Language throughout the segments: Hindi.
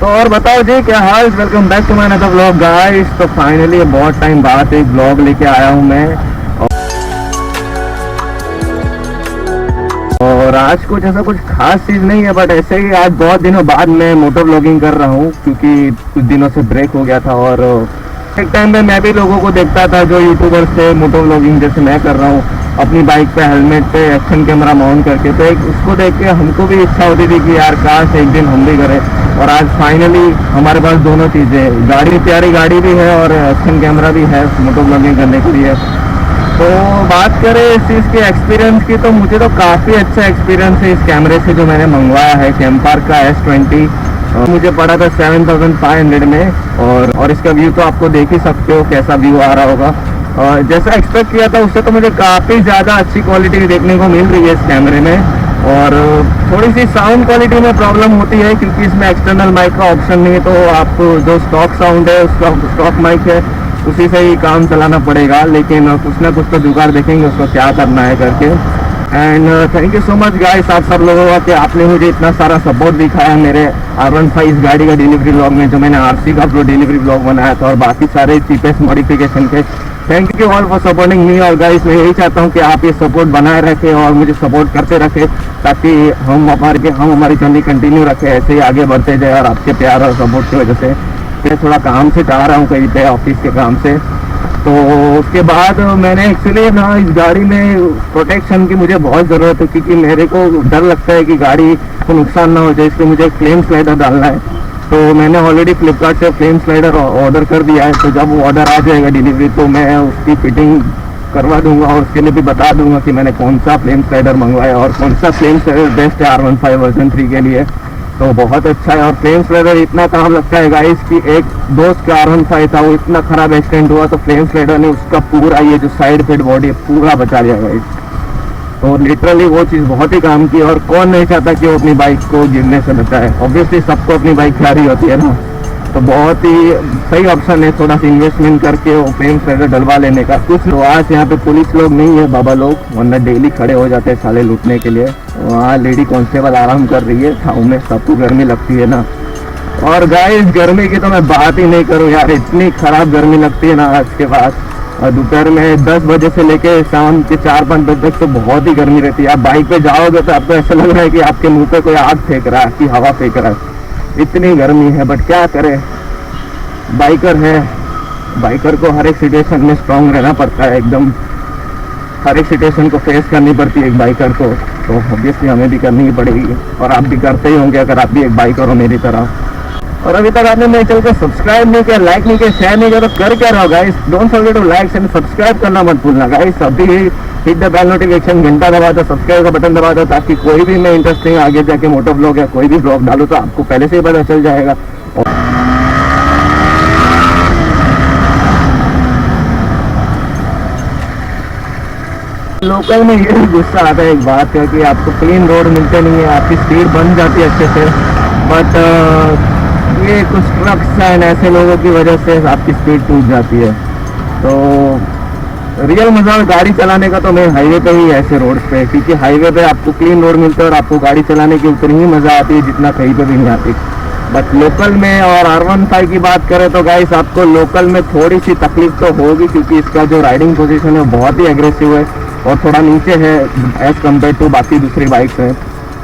तो और बताओ जी क्या हाल। Welcome back to my another vlog guys. तो फाइनली बहुत टाइम बाद एक व्लॉग लेके आया हूँ मैं। और आज कुछ ऐसा कुछ खास चीज़ नहीं है, बट ऐसे ही आज बहुत दिनों बाद मैं मोटो व्लॉगिंग कर रहा हूँ, क्योंकि कुछ दिनों से ब्रेक हो गया था। और एक टाइम में मैं भी लोगों को देखता था जो यूट्यूबर्स थे मोटो व्लॉगिंग जैसे मैं कर रहा हूँ, अपनी बाइक पे हेलमेट पे एक्शन कैमरा माउंट करके। तो एक उसको देख के हमको भी इच्छा होती थी कि यार काश एक दिन हम भी करें। और आज फाइनली हमारे पास दोनों चीज़ें, गाड़ी प्यारी गाड़ी भी है और एक्शन कैमरा भी है मोटो व्लॉगिंग करने के लिए। तो बात करें इस चीज़ के एक्सपीरियंस की, तो मुझे तो काफ़ी अच्छा एक्सपीरियंस है इस कैमरे से जो मैंने मंगवाया है कैमपार्क का S20। मुझे पड़ा था 7500 में। और इसका व्यू तो आपको देख ही सकते हो कैसा व्यू आ रहा होगा। जैसा एक्सपेक्ट किया था उससे तो मुझे काफ़ी ज़्यादा अच्छी क्वालिटी देखने को मिल रही है इस कैमरे में। और थोड़ी सी साउंड क्वालिटी में प्रॉब्लम होती है क्योंकि इसमें एक्सटर्नल माइक का ऑप्शन नहीं है, तो आप जो स्टॉक साउंड है उसका स्टॉक माइक है उसी से ही काम चलाना पड़ेगा। लेकिन कुछ ना कुछ तो जुगाड़ देखेंगे उसको क्या करना है करके। And thank you so much guys आप सब लोगों का कि आपने मुझे इतना सारा सपोर्ट दिखाया मेरे R15 इस गाड़ी का डिलीवरी ब्लॉग में, जो मैंने RC का प्रो डिलीवरी ब्लॉग बनाया था, और बाकी सारे चीपेस्ट मॉडिफिकेशन के। Thank you all for supporting me. और गाइस मैं यही चाहता हूँ कि आप ये सपोर्ट बनाए रखें और मुझे सपोर्ट करते रखें, ताकि हम हमारी जर्नी कंटिन्यू रखें, ऐसे ही आगे बढ़ते जाए। और आपके प्यार और सपोर्ट की वजह से मैं थोड़ा काम से जा रहा हूँ कहीं पे ऑफिस के काम से। तो उसके बाद मैंने एक्चुअली ना इस गाड़ी में प्रोटेक्शन की मुझे बहुत ज़रूरत है, क्योंकि मेरे को डर लगता है कि गाड़ी को नुकसान ना हो जाए, इसलिए मुझे फ्लेम स्लाइडर डालना है। तो मैंने ऑलरेडी फ्लिपकार्ट से फ्लेम स्लाइडर ऑर्डर कर दिया है। तो जब ऑर्डर आ जाएगा डिलीवरी तो मैं उसकी फिटिंग करवा दूंगा और उसके लिए भी बता दूंगा कि मैंने कौन सा फ्लेम स्लाइडर मंगवाया और कौन सा फ्लेम स्लाइडर बेस्ट है R15 वर्जन 3 के लिए। तो बहुत अच्छा है। और फ्लेम स्लाइडर इतना काम लगता है गाइस कि एक दोस्त का R15 था, वो इतना खराब एक्सीडेंट हुआ तो फ्लेम स्लाइडर ने उसका पूरा ये जो साइड फिट बॉडी पूरा बचा लिया गाइस। तो लिटरली वो चीज़ बहुत ही काम की। और कौन नहीं चाहता कि वो अपनी बाइक को गिरने से बचाए। ऑब्वियसली सबको अपनी बाइक प्यारी होती है ना, तो बहुत ही सही ऑप्शन है थोड़ा सा इन्वेस्टमेंट करके वो फ्लेम स्लाइडर डलवा लेने का। कुछ आज यहाँ पे पुलिस लोग नहीं है बाबा लोग, वरना डेली खड़े हो जाते हैं साले लूटने के लिए। वहाँ लेडी कांस्टेबल आराम कर रही है छाँव में, सबको गर्मी लगती है ना। और गाइस गर्मी की तो मैं बात ही नहीं करूँ यार, इतनी खराब गर्मी लगती है ना आज के बाद। और दोपहर में 10 बजे से लेके शाम के 4-5 बजे तक तो बहुत ही गर्मी रहती है। आप बाइक पे जाओगे तो आपको ऐसा लग रहा है कि आपके मुंह पे कोई आग फेंक रहा है, कि हवा फेंक रहा है, इतनी गर्मी है। बट क्या करें, बाइकर है, बाइकर को हर एक सिचुएशन में स्ट्रांग रहना पड़ता है, एकदम हर एक सिचुएशन को फेस करनी पड़ती है एक बाइकर को। तो ऑब्वियसली हमें भी करनी ही पड़ेगी, और आप भी करते ही होंगे अगर आप भी एक बाइकर हो मेरी तरह। और अभी तक आपने मेरे चैनल को सब्सक्राइब नहीं किया, लाइक नहीं किया, शेयर नहीं किया, तो कर क्या रहो guys. Don't forget to like and subscribe करना मत भूलना गाइस। अभी हिट द बेल नोटिफिकेशन घंटा दबा दो, सब्सक्राइब का बटन दबा दो, ताकि कोई भी मैं इंटरेस्टिंग आगे जाके मोटो ब्लॉग या कोई भी ब्लॉग डालूँ तो आपको पहले से ही पता चल जाएगा। लोकल में ये भी गुस्सा आता है एक बात का कि आपको क्लीन रोड मिलते नहीं है, आपकी स्पीड बन जाती है अच्छे से, बट ये कुछ ट्रक्स एंड ऐसे लोगों की वजह से आपकी स्पीड टूट जाती है। तो रियल मज़ा गाड़ी चलाने का तो मैं हाईवे पे ही ऐसे रोड पे, क्योंकि हाईवे पे आपको क्लीन रोड मिलता है और आपको गाड़ी चलाने की उतनी ही मज़ा आती है जितना कहीं पे भी नहीं आती। बट लोकल में और R15 की बात करें तो गाइस आपको लोकल में थोड़ी सी तकलीफ तो होगी, क्योंकि इसका जो राइडिंग पोजीशन है बहुत ही एग्रेसिव है और थोड़ा नीचे है एज़ कम्पेयर टू बाकी दूसरी बाइक्स हैं।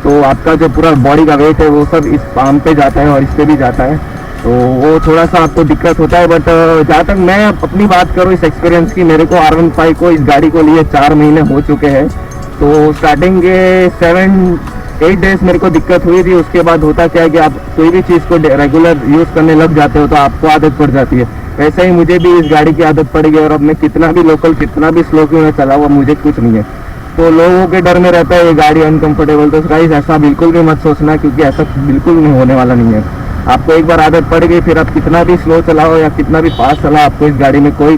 तो आपका जो पूरा बॉडी का वेट है वो सब इस पाम पे जाता है और इस पे भी जाता है, तो वो थोड़ा सा आपको दिक्कत होता है। बट जहाँ तक मैं अपनी बात करूँ इस एक्सपीरियंस की, मेरे को R15 को इस गाड़ी को लिए 4 महीने हो चुके हैं। तो स्टार्टिंग के 7-8 डेज मेरे को दिक्कत हुई थी। उसके बाद होता क्या है कि आप कोई भी चीज़ को रेगुलर यूज़ करने लग जाते हो तो आपको आदत पड़ जाती है। वैसे ही मुझे भी इस गाड़ी की आदत पड़ गई, और अब मैं कितना भी लोकल कितना भी स्लो क्यों ना चला हुआ मुझे कुछ नहीं है। तो लोगों के डर में रहता है ये गाड़ी अनकंफर्टेबल। तो गाइस ऐसा बिल्कुल भी मत सोचना, क्योंकि ऐसा बिल्कुल नहीं होने वाला नहीं है। आपको एक बार आदत पड़ गई, फिर आप कितना भी स्लो चलाओ या कितना भी फास्ट चलाओ, आपको इस गाड़ी में कोई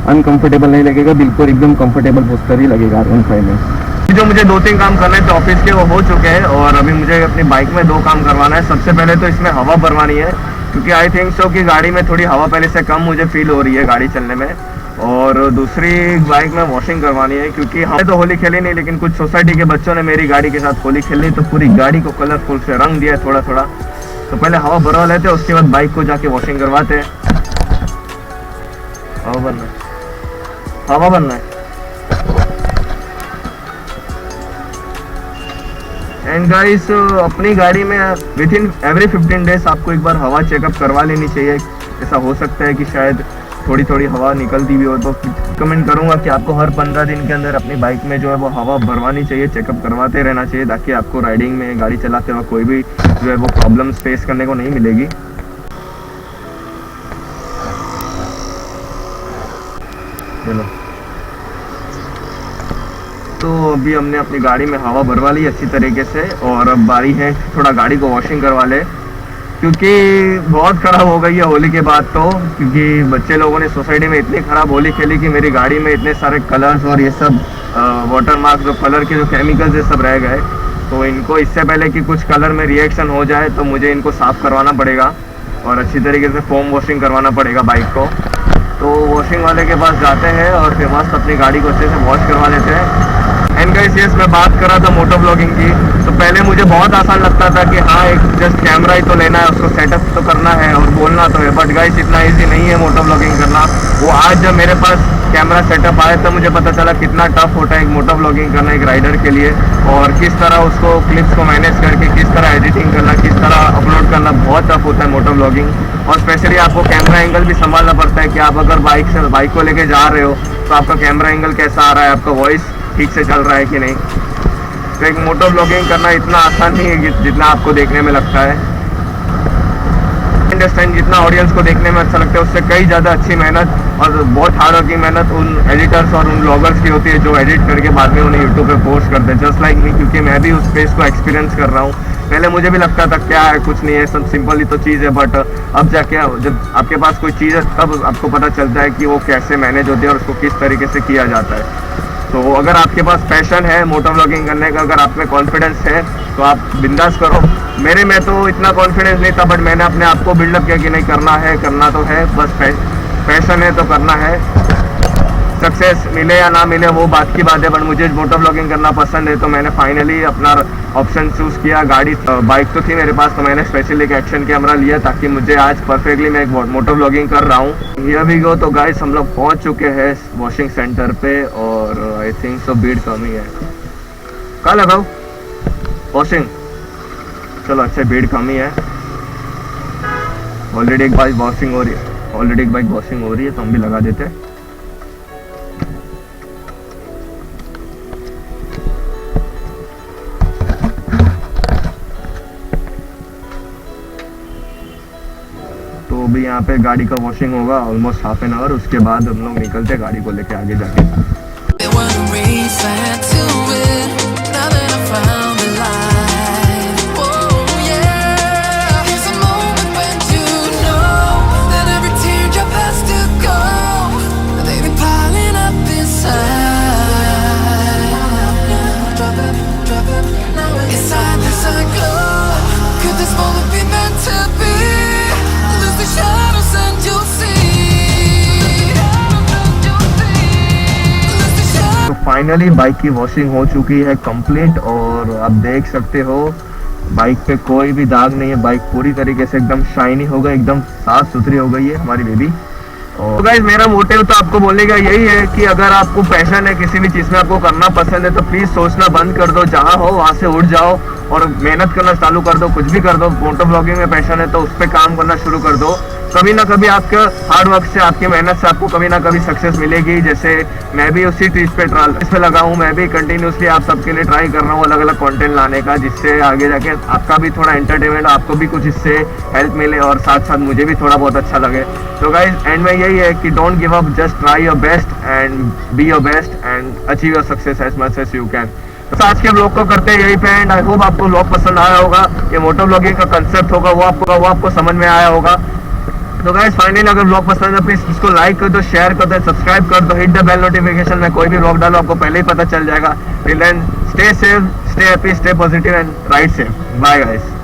अनकंफर्टेबल नहीं लगेगा, बिल्कुल एकदम कंफर्टेबल पोस्टर ही लगेगा R15 में। जो मुझे 2-3 काम करने थे ऑफिस के वो हो चुके हैं, और अभी मुझे अपनी बाइक में 2 काम करवाना है। सबसे पहले तो इसमें हवा भरवानी है, क्योंकि आई थिंक सो कि गाड़ी में थोड़ी हवा पहले से कम मुझे फील हो रही है गाड़ी चलने में। और दूसरी बाइक में वॉशिंग करवानी है, क्योंकि हमें तो होली खेली नहीं, लेकिन कुछ सोसाइटी के बच्चों ने मेरी गाड़ी के साथ होली खेली, तो पूरी गाड़ी को कलरफुल से रंग दिया थोड़ा थोड़ा। तो पहले हवा भरवा लेते हैं, उसके बाद बाइक को जाके वॉशिंग करवाते हैं। हवा भरना है, हवा भरना है। एंड गाइस अपनी गाड़ी में विद इन एवरी 15 डेज आपको एक बार हवा चेकअप करवा लेनी चाहिए। ऐसा हो सकता है कि शायद थोड़ी थोड़ी हवा निकलती भी हो, तो कमेंट करूंगा कि आपको हर 15 दिन के अंदर अपनी बाइक में जो है वो हवा भरवानी चाहिए, चेकअप करवाते रहना चाहिए, ताकि आपको राइडिंग में गाड़ी चलाते वक्त कोई भी जो है वो प्रॉब्लम्स फेस करने को नहीं मिलेगी। चलो, तो अभी हमने अपनी गाड़ी में हवा भरवा ली अच्छी तरीके से, और अब बारी है थोड़ा गाड़ी को वॉशिंग करवा ले, क्योंकि बहुत ख़राब हो गई है होली के बाद। तो क्योंकि बच्चे लोगों ने सोसाइटी में इतनी ख़राब होली खेली कि मेरी गाड़ी में इतने सारे कलर्स और ये सब वाटर मार्क जो कलर के जो केमिकल्स ये सब रह गए। तो इनको इससे पहले कि कुछ कलर में रिएक्शन हो जाए तो मुझे इनको साफ़ करवाना पड़ेगा और अच्छी तरीके से फोम वॉशिंग करवाना पड़ेगा बाइक को। तो वॉशिंग वाले के पास जाते हैं और फिर मस्त अपनी गाड़ी को अच्छे से वॉश करवा लेते हैं। एंड गाइस यस, मैं बात कर रहा था मोटो ब्लॉगिंग की। तो पहले मुझे बहुत आसान लगता था कि हाँ एक जस्ट कैमरा ही तो लेना है, उसको सेटअप तो करना है और बोलना तो है, बट गाइस इतना इजी नहीं है मोटो ब्लॉगिंग करना। वो आज जब मेरे पास कैमरा सेटअप आया तब मुझे पता चला कितना टफ होता है एक मोटो ब्लॉगिंग करना एक राइडर के लिए, और किस तरह उसको क्लिप्स को मैनेज करके किस तरह एडिटिंग करना, किस तरह अपलोड करना बहुत टफ होता है मोटो ब्लॉगिंग। और स्पेशली आपको कैमरा एंगल भी संभालना पड़ता है कि आप अगर बाइक को लेके जा रहे हो तो आपका कैमरा एंगल कैसा आ रहा है, आपका वॉइस ठीक से चल रहा है कि नहीं। तो एक मोटो ब्लॉगिंग करना इतना आसान नहीं है जितना आपको देखने में लगता है। अंडरस्टैंड, जितना ऑडियंस को देखने में अच्छा लगता है उससे कई ज़्यादा अच्छी मेहनत और बहुत हार्ड वर्किंग मेहनत उन एडिटर्स और उन ब्लॉगर्स की होती है जो एडिट करके बाद में उन्हें यूट्यूब पे पोस्ट करते हैं, जस्ट लाइक मी, क्योंकि मैं भी उस फेस को एक्सपीरियंस कर रहा हूँ। पहले मुझे भी लगता था क्या है, कुछ नहीं है, सब सिंपल ही तो चीज़ है, बट अब जाके जब आपके पास कोई चीज़ है तब आपको पता चलता है कि वो कैसे मैनेज होती है और उसको किस तरीके से किया जाता है। तो अगर आपके पास पैशन है मोटो ब्लॉगिंग करने का, अगर आप में कॉन्फिडेंस है तो आप बिंदास करो। मेरे में तो इतना कॉन्फिडेंस नहीं था, बट मैंने अपने आप को बिल्डअप किया कि नहीं करना है, करना तो है, बस पैशन है तो करना है। सक्सेस मिले या ना मिले वो बात की बात है, बट मुझे मोटो ब्लॉगिंग करना पसंद है। तो मैंने फाइनली अपना ऑप्शन चूज़ किया। बाइक तो थी मेरे पास, तो मैंने स्पेशली एक एक्शन कैमरा लिया ताकि मुझे आज परफेक्टली मैं एक मोटो ब्लॉगिंग कर रहा हूँ। Here we go. तो गाइस हम लोग पहुँच चुके हैं वॉशिंग सेंटर पे, और आई थिंक सो भीड़ कम ही है। कहाँ लगाओ वॉशिंग? चलो अच्छा, भीड़ कम ही है। ऑलरेडी एक बाइक वॉशिंग हो रही है, तो हम भी लगा देते हैं। तो अभी यहाँ पे गाड़ी का वॉशिंग होगा ऑलमोस्ट हाफ एन आवर, उसके बाद हम लोग निकलते हैं गाड़ी को लेके आगे जाके। फाइनली बाइक की वॉशिंग हो चुकी है कंप्लीट, और आप देख सकते हो बाइक पे कोई भी दाग नहीं है। बाइक पूरी तरीके से एकदम शाइनी हो गई, एकदम साफ सुथरी हो गई है हमारी बेबी। और तो गाइस मेरा मोटिव तो आपको बोलने का यही है कि अगर आपको पैशन है किसी भी चीज़ में, आपको करना पसंद है, तो प्लीज़ सोचना बंद कर दो, जहाँ हो वहाँ से उठ जाओ और मेहनत करना चालू कर दो। कुछ भी कर दो, मोटो ब्लॉगिंग में पैशन है तो उस पर काम करना शुरू कर दो। कभी ना कभी आपके हार्ड वर्क से, आपकी मेहनत से आपको कभी ना कभी सक्सेस मिलेगी। जैसे मैं भी उसी चीज़ पे लगा हूँ, मैं भी कंटिन्यूसली आप सबके लिए ट्राई कर रहा हूँ अलग अलग कंटेंट लाने का, जिससे आगे जाके आपका भी थोड़ा एंटरटेनमेंट, आपको भी कुछ इससे हेल्प मिले और साथ साथ मुझे भी थोड़ा बहुत अच्छा लगे। तो गाइस एंड में यही है कि don't give up, just try your best and be your best and achieve your success as much as you can. तो आज के ब्लॉग को करते हैं यही पे एंड आई होप आपको ब्लॉग पसंद आया होगा। ये मोटो ब्लॉगिंग का कंसेप्ट होगा वो आपको समझ में आया होगा। तो गाइस फाइनली अगर ब्लॉग पसंद है प्लीज इसको लाइक कर दो, शेयर कर दो, सब्सक्राइब कर दो, हिट द बेल नोटिफिकेशन में कोई भी ब्लॉग डालो आपको पहले ही पता चल जाएगा। Till then stay safe, stay happy, stay positive and ride safe. Bye guys.